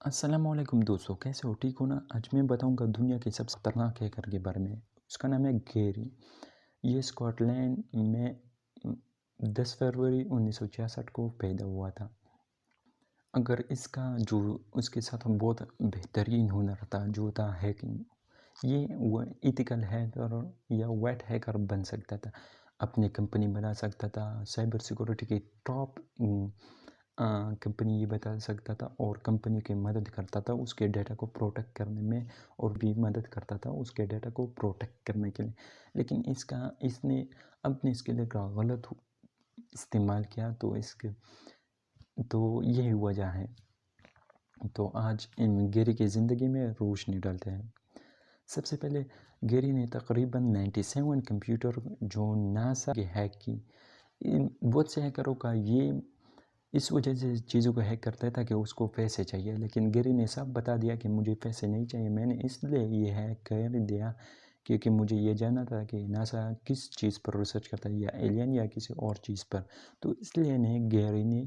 अस्सलाम वालेकुम दोस्तों, कैसे हो? ठीक हो ना? आज मैं बताऊंगा दुनिया के सबसे खतरनाक हैकर के बारे में। उसका नाम है गैरी। ये स्कॉटलैंड में 10 फरवरी 1966 को पैदा हुआ था। अगर इसका जो उसके साथ बहुत बेहतरीन हुनर था जो था हैकिंग। ये वो इथिकल हैकर या वेट हैकर बन सकता था, अपनी कंपनी बना सकता था, साइबर सिक्योरिटी की टॉप कंपनी ये बता सकता था और कंपनी की मदद करता था उसके डेटा को प्रोटेक्ट करने में, और भी मदद करता था उसके डेटा को प्रोटेक्ट करने के लिए। लेकिन इसने अपने स्किल का गलत इस्तेमाल किया, तो यही वजह है। तो आज इन गैरी की ज़िंदगी में रोशनी डालते हैं। सबसे पहले गैरी ने तकरीबन 97 कंप्यूटर जो नासा के हैक की। बहुत से हैकरों का ये इस वजह से चीज़ों को हैक करता था कि उसको पैसे चाहिए, लेकिन गैरी ने सब बता दिया कि मुझे पैसे नहीं चाहिए, मैंने इसलिए ये हैक कर दिया क्योंकि मुझे ये जानना था कि नासा किस चीज़ पर रिसर्च करता है, या एलियन या किसी और चीज़ पर। तो इसलिए गैरी ने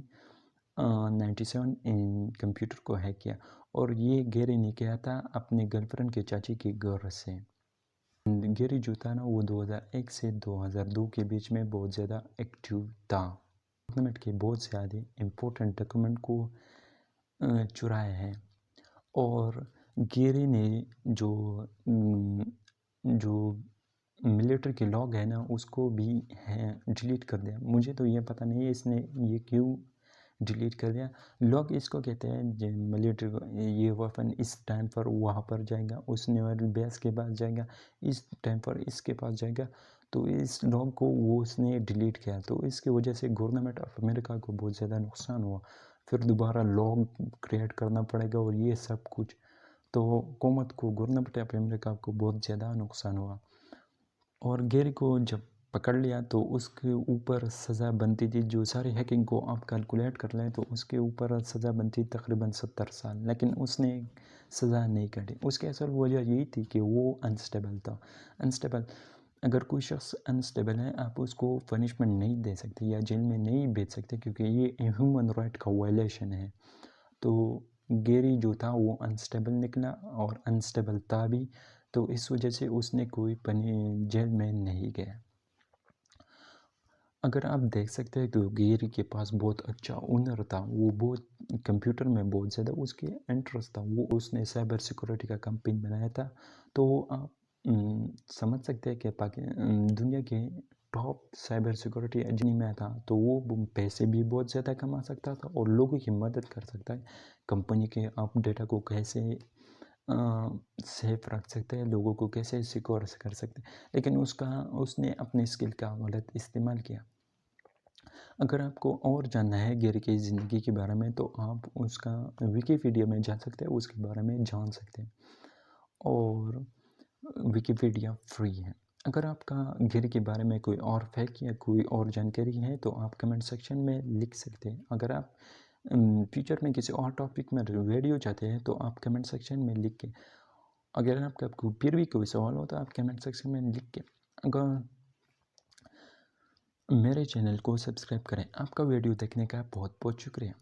97 कंप्यूटर को हैक किया, और ये गैरी ने किया था अपने गर्लफ्रेंड के चाची के घर से। गैरी जो था ना, वो 2001 से 2002 के बीच में बहुत ज़्यादा एक्टिव था। गवर्नमेंट के बहुत ज़्यादा इम्पोर्टेंट डॉक्यूमेंट को चुराया है। और गैरी ने जो मिलिट्री के लॉग है ना, उसको भी है डिलीट कर दिया। मुझे तो ये पता नहीं है इसने ये क्यों डिलीट कर दिया। लॉग इसको कहते हैं मिलिट्री को, ये वेपन इस टाइम पर वहाँ पर जाएगा, उस नेवल बेस के पास जाएगा, इस टाइम पर इसके पास जाएगा। तो इस लॉग को वो उसने डिलीट किया, तो इसकी वजह से गवर्नमेंट ऑफ अमेरिका को बहुत ज़्यादा नुकसान हुआ। फिर दोबारा लॉग क्रिएट करना पड़ेगा और ये सब कुछ, तो हुकूमत को, गवर्नमेंट ऑफ अमेरिका को बहुत ज़्यादा नुकसान हुआ। और गैरी को जब पकड़ लिया तो उसके ऊपर सज़ा बनती थी, जो सारी हैकिंग को आप कैलकुलेट कर लें तो उसके ऊपर सज़ा बनती तकरीबन 70 साल, लेकिन उसने सज़ा नहीं काटी। उसकी असल वजह यही थी कि वो अनस्टेबल था। अनस्टेबल, अगर कोई शख्स अनस्टेबल है, आप उसको पनिशमेंट नहीं दे सकते या जेल में नहीं भेज सकते, क्योंकि ये ह्यूमन राइट का वायलेशन है। तो गैरी जो था वो अनस्टेबल निकला, और अनस्टेबल था भी, तो इस वजह से उसने कोई जेल में नहीं गया। अगर आप देख सकते हैं तो गैरी के पास बहुत अच्छा हुनर था, वो बहुत कंप्यूटर में बहुत ज़्यादा उसके इंटरेस्ट था, वो उसने साइबर सिक्योरिटी का कंपनी बनाया था। तो आप समझ सकते हैं कि दुनिया के टॉप साइबर सिक्योरिटी एजेंसी में था, तो वो पैसे भी बहुत ज़्यादा कमा सकता था और लोगों की मदद कर सकता है। कंपनी के आप डेटा को कैसे सेफ रख सकते हैं, लोगों को कैसे सिक्योर कर सकते हैं, लेकिन उसने अपने स्किल का गलत इस्तेमाल किया। अगर आपको और जानना है गैरी की ज़िंदगी के बारे में, तो आप उसका विकिपीडिया में जा सकते हैं, उसके बारे में जान सकते हैं, और विकिपीडिया फ्री है। अगर आपका गैरी के बारे में कोई और फैक्ट या कोई और जानकारी है तो आप कमेंट सेक्शन में लिख सकते हैं। अगर आप फ्यूचर में किसी और टॉपिक में वीडियो चाहते हैं तो आप कमेंट सेक्शन में लिख के, अगर आपका फिर भी कोई सवाल हो तो आप कमेंट सेक्शन में लिख के अगर मेरे चैनल को सब्सक्राइब करें। आपका वीडियो देखने का बहुत बहुत शुक्रिया।